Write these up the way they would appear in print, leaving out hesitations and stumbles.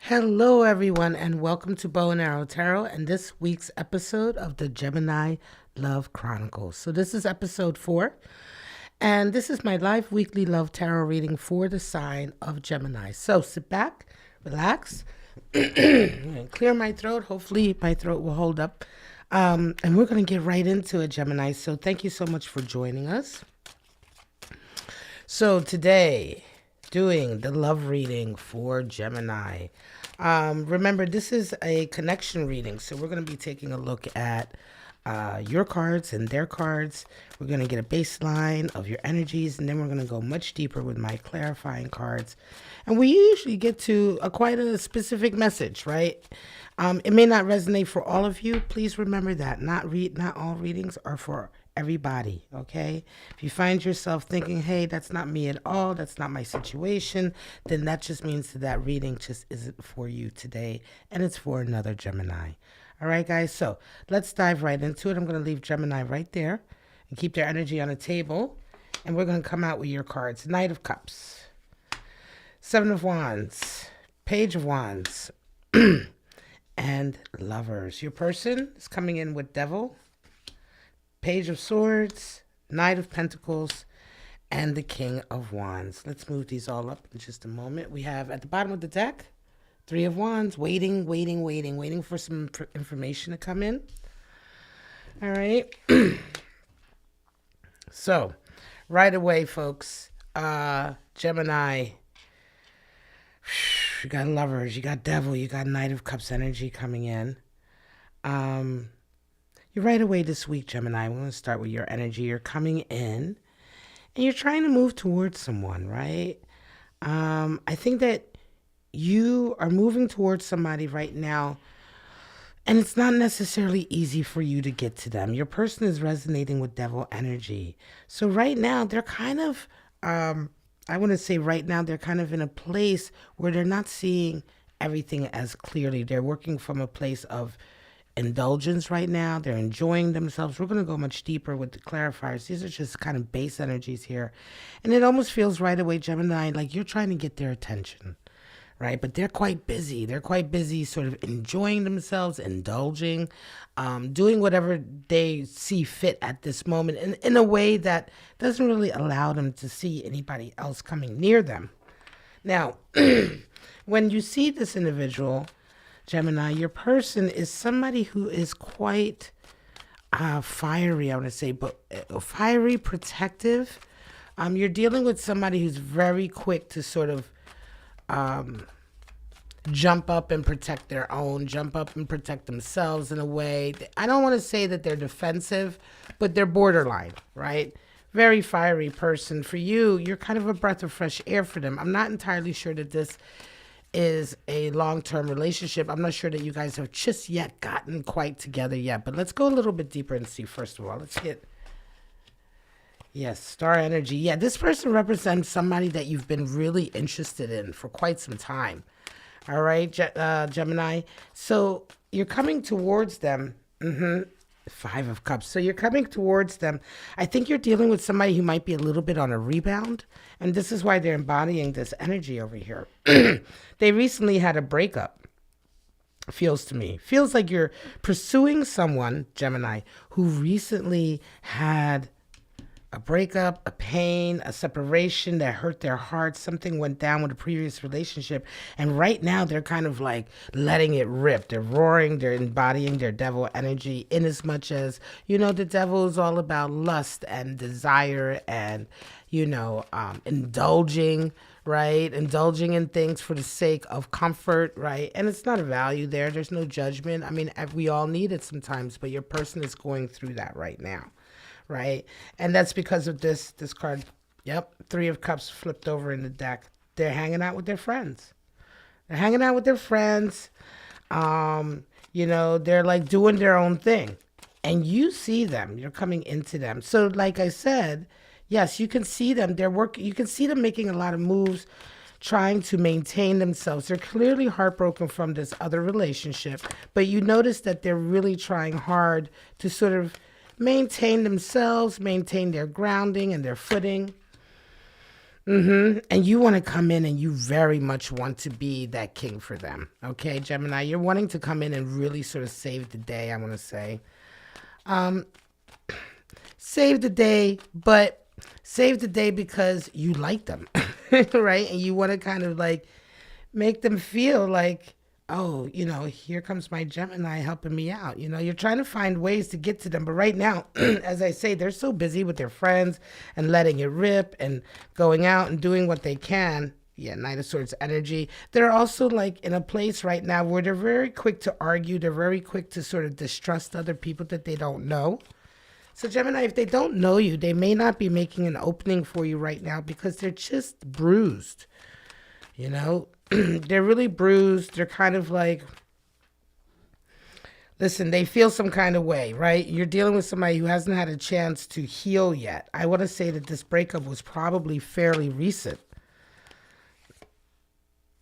Hello, everyone, and welcome to Bow and Arrow Tarot and this week's episode of the Gemini Love Chronicles. So, this is episode 4, and this is my live weekly love tarot reading for the sign of Gemini. So, sit back, relax, and clear my throat. Hopefully, my throat will hold up. And we're going to get right into it, Gemini. So, thank you so much for joining us. So, today, doing the love reading for Gemini. Remember, this is a connection reading, so we're going to be taking a look at your cards and their cards. We're going to get a baseline of your energies, and then we're going to go much deeper with my clarifying cards. And we usually get to quite a specific message, right? It may not resonate for all of you. Please remember that. Not all readings are for everybody, okay? If you find yourself thinking, hey, that's not me at all, that's not my situation, then that just means that reading just isn't for you today, and it's for another Gemini. All right, guys, so let's dive right into it. I'm going to leave Gemini right there and keep their energy on the table, and we're going to come out with your cards. Knight of Cups, Seven of Wands, Page of Wands, and Lovers. Your person is coming in with Devil, Page of Swords, Knight of Pentacles, and the King of Wands. Let's move these all up in just a moment. We have at the bottom of the deck, Three of Wands, waiting for some information to come in. All right. So, right away, folks, Gemini, you got Lovers, you got Devil, you got Knight of Cups energy coming in. Right away this week, Gemini, we're going to start with your energy. You're coming in and you're trying to move towards someone, right? I think that you are moving towards somebody right now, and it's not necessarily easy for you to get to them. Your person is resonating with Devil energy. So right now, they're kind of, I want to say right now, they're kind of in a place where they're not seeing everything as clearly. They're working from a place of indulgence right now. They're enjoying themselves. We're going to go much deeper with the clarifiers. These are just kind of base energies here. And it almost feels right away, Gemini, like you're trying to get their attention, right? But they're quite busy. They're quite busy sort of enjoying themselves, indulging, doing whatever they see fit at this moment in a way that doesn't really allow them to see anybody else coming near them. Now, when you see this individual, Gemini, your person is somebody who is quite fiery, I want to say, but fiery, protective. You're dealing with somebody who's very quick to sort of jump up and protect their own, jump up and protect themselves in a way. I don't want to say that they're defensive, but they're borderline, right? Very fiery person. For you, you're kind of a breath of fresh air for them. I'm not entirely sure that this is a long-term relationship. I'm not sure that you guys have just yet gotten quite together yet, but let's go a little bit deeper and see. First of all, let's get, yes, star energy. Yeah, this person represents somebody that you've been really interested in for quite some time. All right, Gemini. So you're coming towards them. Five of Cups. So you're coming towards them. I think you're dealing with somebody who might be a little bit on a rebound, and this is why they're embodying this energy over here. They recently had a breakup, feels to me. Feels like you're pursuing someone, Gemini, who recently had a breakup, a pain, a separation that hurt their heart. Something went down with a previous relationship. And right now they're kind of like letting it rip. They're roaring. They're embodying their devil energy, in as much as, the devil is all about lust and desire and, indulging, right? Indulging in things for the sake of comfort, right? And it's not a value there. There's no judgment. I mean, we all need it sometimes, but your person is going through that right now. Right? And that's because of this card. Yep. Three of Cups flipped over in the deck. They're hanging out with their friends. They're hanging out with their friends. They're like doing their own thing. And you see them. You're coming into them. So like I said, yes, you can see them. You can see them making a lot of moves, trying to maintain themselves. They're clearly heartbroken from this other relationship, but you notice that they're really trying hard to sort of maintain themselves, maintain their grounding and their footing. And you want to come in and you very much want to be that king for them. Okay, Gemini, you're wanting to come in and really sort of save the day, I want to say. Save the day, but save the day because you like them, right? And you want to kind of like make them feel like, oh, here comes my Gemini helping me out. You're trying to find ways to get to them. But right now, as I say, they're so busy with their friends and letting it rip and going out and doing what they can. Yeah, Knight of Swords energy. They're also like in a place right now where they're very quick to argue. They're very quick to sort of distrust other people that they don't know. So Gemini, if they don't know you, they may not be making an opening for you right now because they're just bruised. They're really bruised. They're kind of like, listen, they feel some kind of way, right? You're dealing with somebody who hasn't had a chance to heal yet. I want to say that this breakup was probably fairly recent.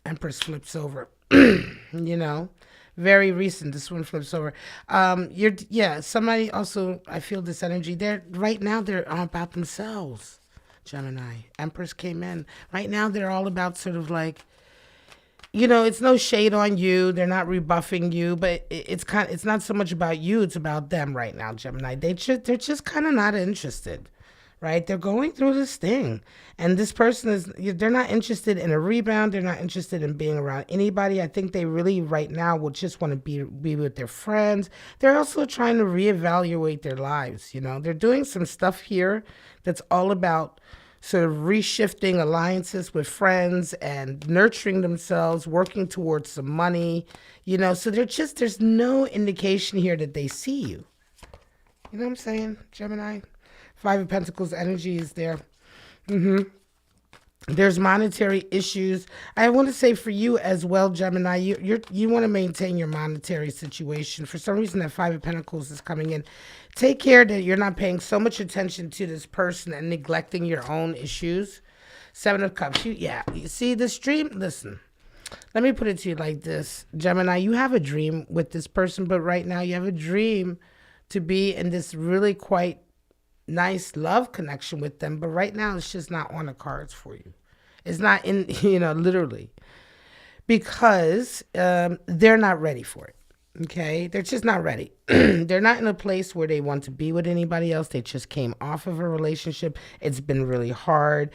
Empress flips over, very recent. This one flips over. Somebody also, I feel this energy. Right now they're all about themselves. Gemini. Empress came in. Right now they're all about sort of like, it's no shade on you. They're not rebuffing you, but it's not so much about you. It's about them right now, Gemini. They're just kind of not interested, right? They're going through this thing, and this person they're not interested in a rebound. They're not interested in being around anybody. I think they really right now will just want to be with their friends. They're also trying to reevaluate their lives. They're doing some stuff here that's all about sort of reshifting alliances with friends and nurturing themselves, working towards some money, so there's no indication here that they see you. You know what I'm saying, Gemini? Five of Pentacles energy is there. There's monetary issues. I want to say for you as well, Gemini, you want to maintain your monetary situation. For some reason, that Five of Pentacles is coming in. Take care that you're not paying so much attention to this person and neglecting your own issues. Seven of Cups. You see this dream? Listen, let me put it to you like this. Gemini, you have a dream with this person, but right now you have a dream to be in this really quite nice love connection with them, but right now it's just not on the cards for you. It's not in, literally, because they're not ready for it. Okay, they're just not ready. They're not in a place where they want to be with anybody else. They just came off of a relationship. It's been really hard.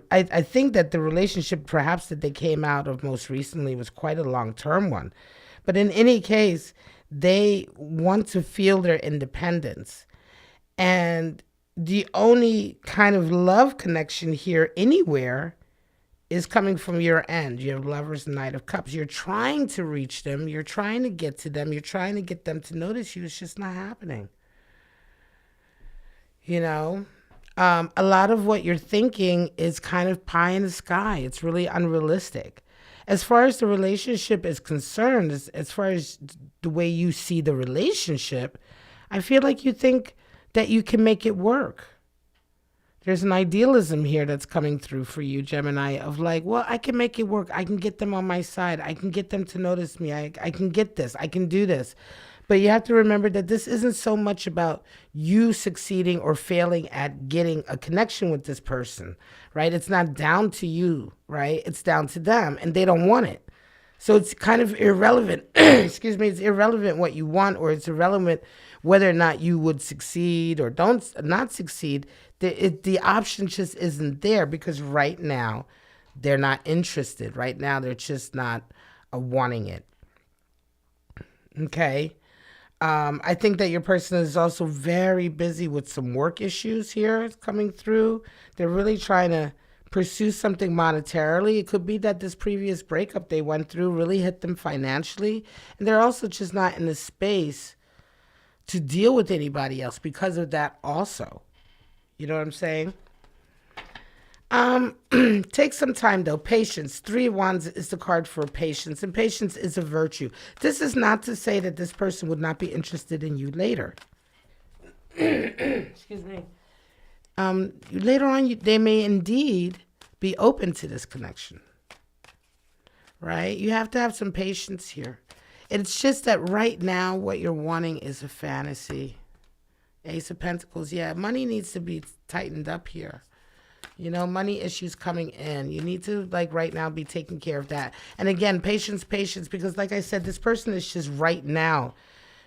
I think that the relationship perhaps that they came out of most recently was quite a long-term one. But in any case, they want to feel their independence. And the only kind of love connection here anywhere is coming from your end. You have Lovers and Knight of Cups. You're trying to reach them. You're trying to get to them. You're trying to get them to notice you. It's just not happening. A lot of what you're thinking is kind of pie in the sky. It's really unrealistic. As far as the relationship is concerned, as far as the way you see the relationship, I feel like you think that you can make it work. There's an idealism here that's coming through for you, Gemini, of like, well, I can make it work. I can get them on my side. I can get them to notice me. I can get this. I can do this. But you have to remember that this isn't so much about you succeeding or failing at getting a connection with this person, right? It's not down to you, right? It's down to them, and they don't want it. So it's kind of irrelevant. Excuse me. It's irrelevant what you want, or it's irrelevant whether or not you would succeed or not succeed. The option just isn't there because right now they're not interested. Right now they're just not wanting it. Okay. I think that your person is also very busy with some work issues here coming through. They're really trying to pursue something monetarily. It could be that this previous breakup they went through really hit them financially. And they're also just not in the space to deal with anybody else because of that also. You know what I'm saying? Take some time though. Patience. 3 of Wands is the card for patience, and patience is a virtue. This is not to say that this person would not be interested in you later. Excuse me. Later on, they may indeed be open to this connection. Right? You have to have some patience here. It's just that right now, what you're wanting is a fantasy. Ace of Pentacles. Yeah, money needs to be tightened up here. You know, money issues coming in. You need to, like, right now be taking care of that. And again, patience, patience, because like I said, this person is just right now.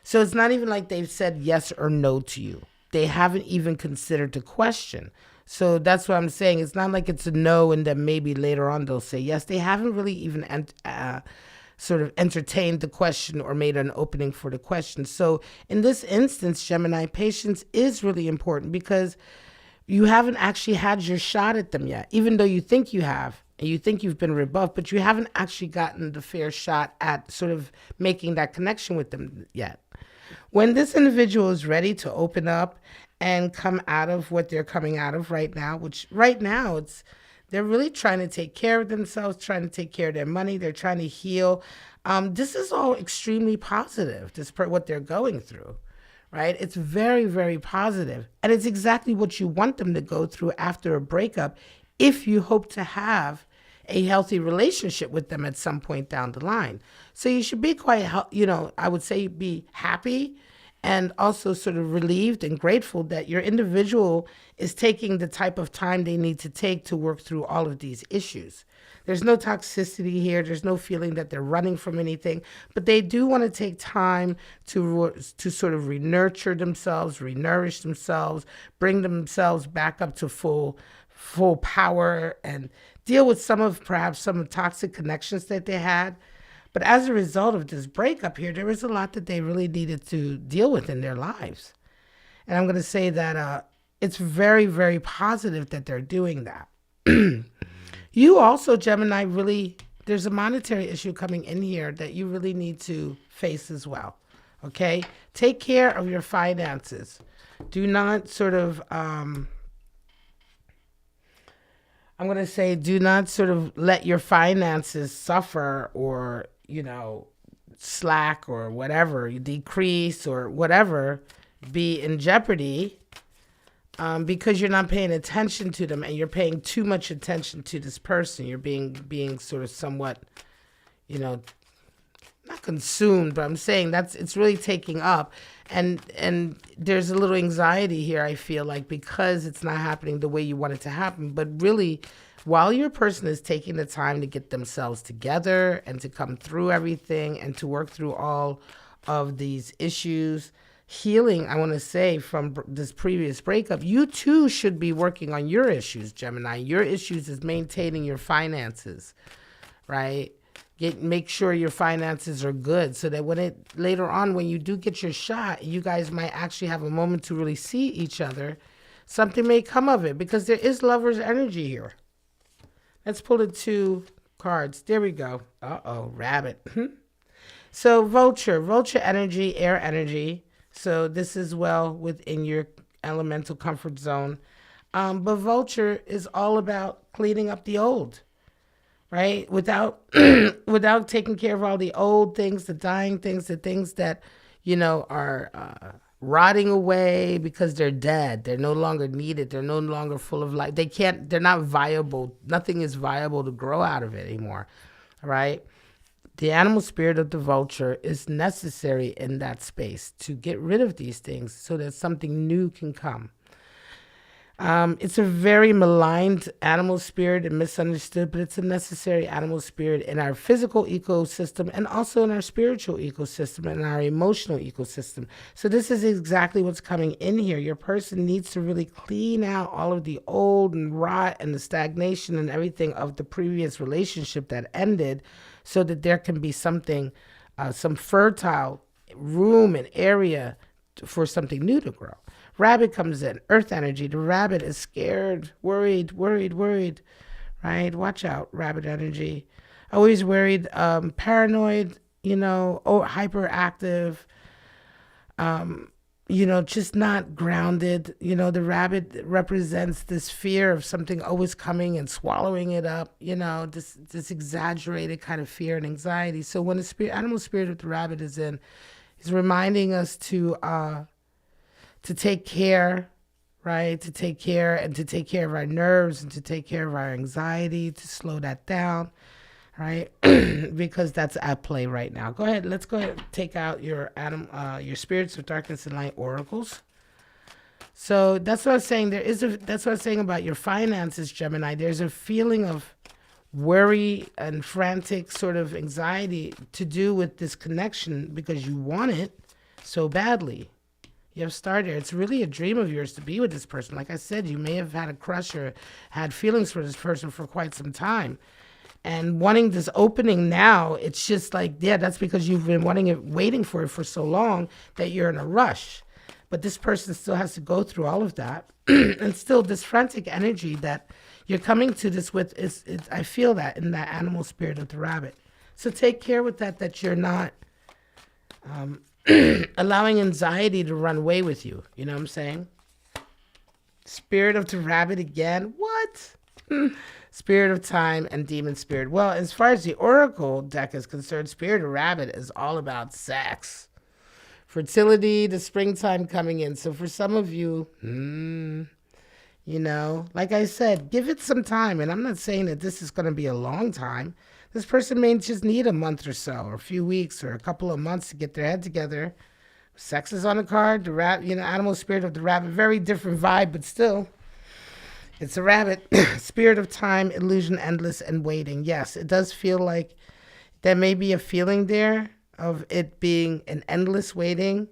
So it's not even like they've said yes or no to you. They haven't even considered the question. So that's what I'm saying. It's not like it's a no and then maybe later on they'll say yes. They haven't really even sort of entertained the question or made an opening for the question. So in this instance, Gemini, patience is really important because you haven't actually had your shot at them yet, even though you think you have and you think you've been rebuffed, but you haven't actually gotten the fair shot at sort of making that connection with them yet. When this individual is ready to open up and come out of what they're coming out of right now, which right now they're really trying to take care of themselves, trying to take care of their money, they're trying to heal. This is all extremely positive, what they're going through. Right? It's very, very positive. And it's exactly what you want them to go through after a breakup if you hope to have a healthy relationship with them at some point down the line. So you should be quite, I would say be happy and also sort of relieved and grateful that your individual is taking the type of time they need to take to work through all of these issues. There's no toxicity here. There's no feeling that they're running from anything, but they do want to take time to sort of re-nurture themselves, re-nourish themselves, bring themselves back up to full power and deal with perhaps some toxic connections that they had. But as a result of this breakup here, there was a lot that they really needed to deal with in their lives. And I'm going to say that it's very, very positive that they're doing that. You also, Gemini, really, there's a monetary issue coming in here that you really need to face as well. Okay? Take care of your finances. Do not sort of, I'm going to say, do not sort of let your finances suffer or, slack or whatever, decrease or whatever, be in jeopardy. Because you're not paying attention to them and you're paying too much attention to this person. You're being sort of somewhat, not consumed, but I'm saying it's really taking up. And there's a little anxiety here, I feel like, because it's not happening the way you want it to happen. But really, while your person is taking the time to get themselves together and to come through everything and to work through all of these issues, healing, I want to say, from this previous breakup, you too should be working on your issues, Gemini. Your issues is maintaining your finances, right? Make sure your finances are good so that later on, when you do get your shot, you guys might actually have a moment to really see each other. Something may come of it because there is lover's energy here. Let's pull the 2 cards. There we go. Uh-oh, rabbit. So vulture energy, air energy. So this is well within your elemental comfort zone. But vulture is all about cleaning up the old, right? Without taking care of all the old things, the dying things, the things that, are rotting away because they're dead. They're no longer needed. They're no longer full of life. They're not viable. Nothing is viable to grow out of it anymore, right? The animal spirit of the vulture is necessary in that space to get rid of these things so that something new can come. It's a very maligned animal spirit and misunderstood, but it's a necessary animal spirit in our physical ecosystem and also in our spiritual ecosystem and our emotional ecosystem. So this is exactly what's coming in here. Your person needs to really clean out all of the old and rot and the stagnation and everything of the previous relationship that ended so that there can be something, some fertile room and area for something new to grow. Rabbit comes in, earth energy. The rabbit is scared, worried, right? Watch out, rabbit energy. Always worried, paranoid, hyperactive, just not grounded. The rabbit represents this fear of something always coming and swallowing it up, this exaggerated kind of fear and anxiety. So when the animal spirit of the rabbit is in, he's reminding us to take care, right? To take care and to take care of our nerves and to take care of our anxiety, to slow that down, right? Because that's at play right now. Go ahead. Let's go ahead and take out your spirits of darkness and light oracles. So that's what I was saying. That's what I was saying about your finances, Gemini. There's a feeling of worry and frantic sort of anxiety to do with this connection because you want it so badly. You have started. It's really a dream of yours to be with this person. Like I said, you may have had a crush or had feelings for this person for quite some time. And wanting this opening now, it's just like, yeah, that's because you've been wanting it, waiting for it for so long that you're in a rush. But this person still has to go through all of that. And still this frantic energy that you're coming to this with is I feel that in that animal spirit of the rabbit. So take care with that you're not allowing anxiety to run away with you. You know what I'm saying? Spirit of the rabbit again. What? Spirit of time and demon spirit. Well, as far as the oracle deck is concerned, spirit of rabbit is all about sex, fertility, the springtime coming in. So for some of you, you know, like I said, give it some time. And I'm not saying that this is going to be a long time. This person may just need a month or so, or a few weeks, or a couple of months to get their head together. Sex is on the card. The rabbit, you know, animal spirit of the rabbit, very different vibe, but still, it's a rabbit. Spirit of time, illusion, endless, and waiting. Yes, it does feel like there may be a feeling there of it being an endless waiting.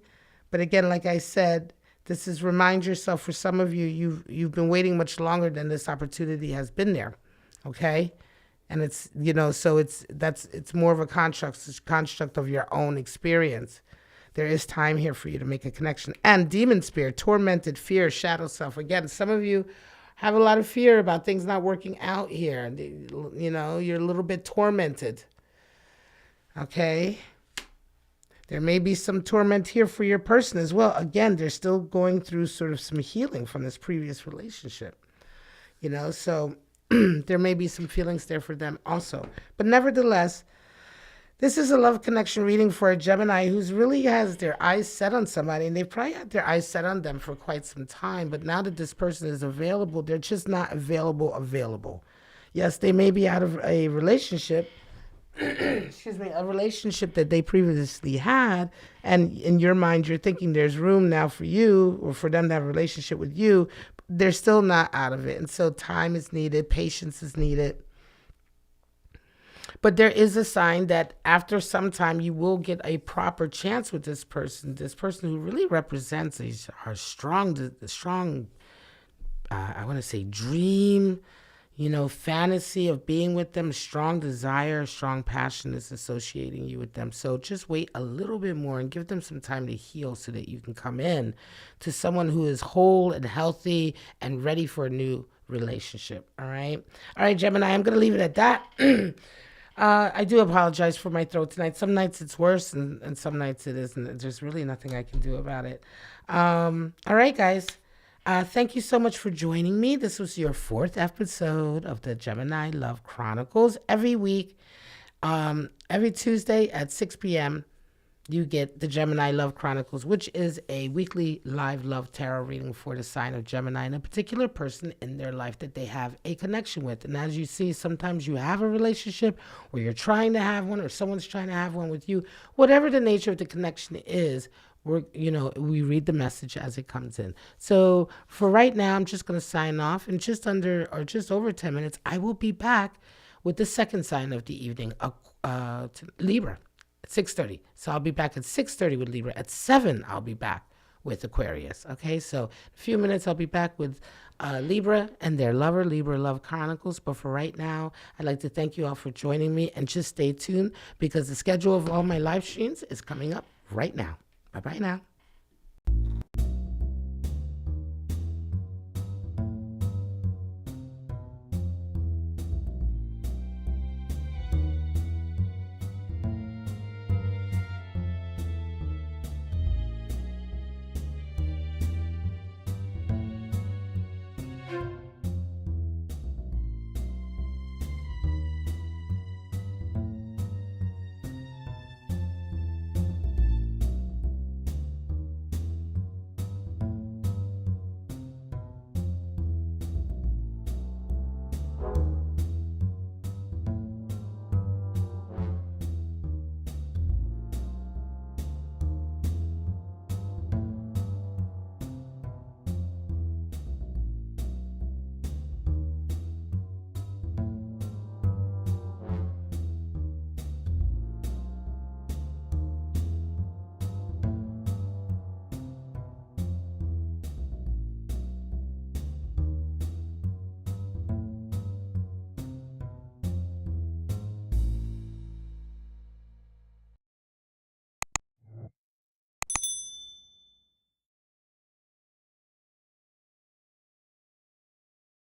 But again, like I said, this is remind yourself, for some of you, you've been waiting much longer than this opportunity has been there. Okay? And it's, you know, so it's more of a construct of your own experience. There is time here for you to make a connection. And demon spirit, tormented, fear, shadow self. Again, some of you have a lot of fear about things not working out here. You know, you're a little bit tormented. Okay? There may be some torment here for your person as well. Again, they're still going through sort of some healing from this previous relationship. You know, so there may be some feelings there for them also. But nevertheless, this is a love connection reading for a Gemini who's really has their eyes set on somebody, and they've probably had their eyes set on them for quite some time. But now that this person is available, they're just not available. Yes, they may be out of a relationship, excuse me, a relationship that they previously had, and in your mind, you're thinking there's room now for you or for them to have a relationship with you. They're still not out of it. And so time is needed, patience is needed. But there is a sign that after some time, you will get a proper chance with this person who really represents a strong, I want to say dream, you know, fantasy of being with them, strong desire, strong passion is associating you with them. So just wait a little bit more and give them some time to heal so that you can come in to someone who is whole and healthy and ready for a new relationship. All right, Gemini, I'm going to leave it at that. I do apologize for my throat tonight. Some nights it's worse and some nights it isn't. There's really nothing I can do about it. All right, guys. Thank you so much for joining me. This was your 4th episode of the Gemini Love Chronicles. Every week, every Tuesday at 6 p.m., you get the Gemini Love Chronicles, which is a weekly live love tarot reading for the sign of Gemini and a particular person in their life that they have a connection with. And as you see, sometimes you have a relationship or you're trying to have one or someone's trying to have one with you. Whatever the nature of the connection is, we read the message as it comes in. So for right now, I'm just going to sign off. In just over 10 minutes, I will be back with the second sign of the evening, Libra, at 6:30. So I'll be back at 6:30 with Libra. At 7, I'll be back with Aquarius. Okay, so in a few minutes, I'll be back with Libra and their lover, Libra Love Chronicles. But for right now, I'd like to thank you all for joining me, and just stay tuned because the schedule of all my live streams is coming up right now. Bye-bye now.